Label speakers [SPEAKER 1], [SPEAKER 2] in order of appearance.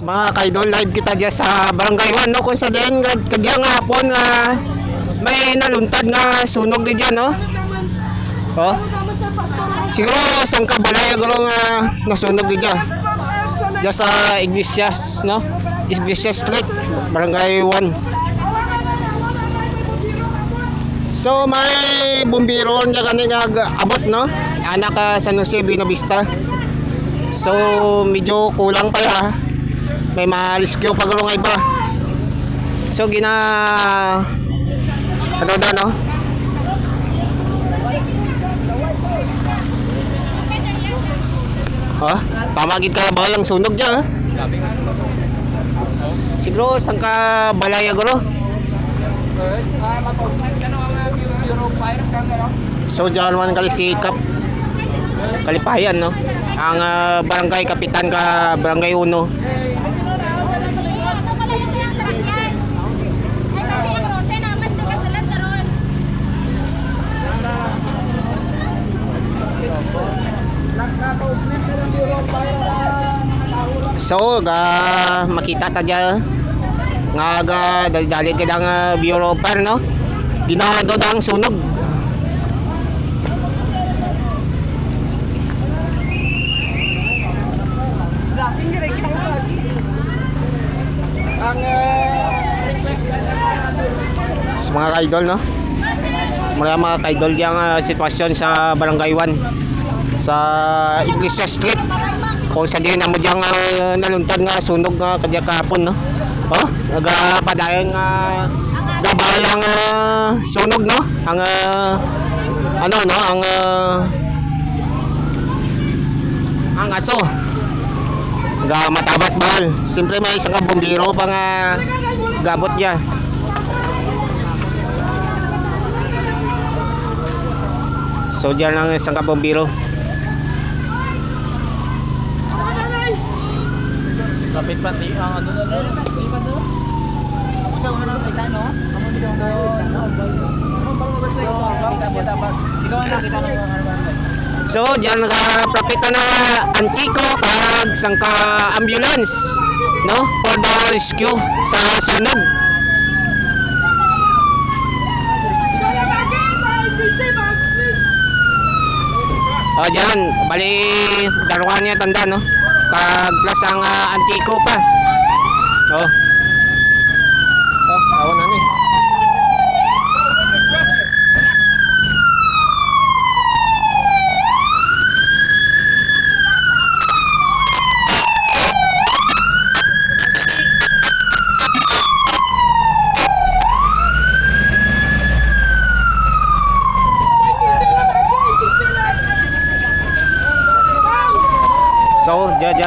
[SPEAKER 1] Mga kaidol, live kita dyan sa Barangay 1, no? Kung sa diyan, kadya nga hapon nga may naluntad nga sunog di dyan, no? Oh? Siguro sang kabalay siguro nga nasunog di dyan. Dyan sa Iglesias, no? Iglesias Street, Barangay 1. So may bumbiro niya kanina abot, no? Anak ka San Jose Buena Vista. So medyo kulang pa ya. May ma-rescue pa gulong iba. So ano na, no? Ha? Pamagid ka ba yung sunog dyan, ha? Siguro sang ka balay gulo. So dyan man kalisikap Kalipayan, no? Ang barangay kapitan ka Barangay 1. So makita ta dyan nga dali ka ng Bureau of Fire, no? Ginahando ang sunog. Sa mga kaidol, no? Mga kaidol yung sitwasyon sa Barangay 1 sa Iglesias Street. Kung sa din mo diyang naluntad nga sunog nga kadya kahapon, no? Oh, nagapadayon nga gabayang sunog, no? Ang ano, no? Ang aso matabat bahal. Siyempre may isang bumbiro pa nga gabot niya. So diyan lang isang bumbiro.
[SPEAKER 2] Kapit pati ang ano na rin. Ikaw ano kita, no? Amo dito ang ikaw na kita na.
[SPEAKER 1] So diyan nakapropita na antiko kag sangka ambulance, no? For the rescue sa sunog. Diyan bali daruhan niya tanda, no? Kag plus ang antiko pa. Awan na ni. So, diyan.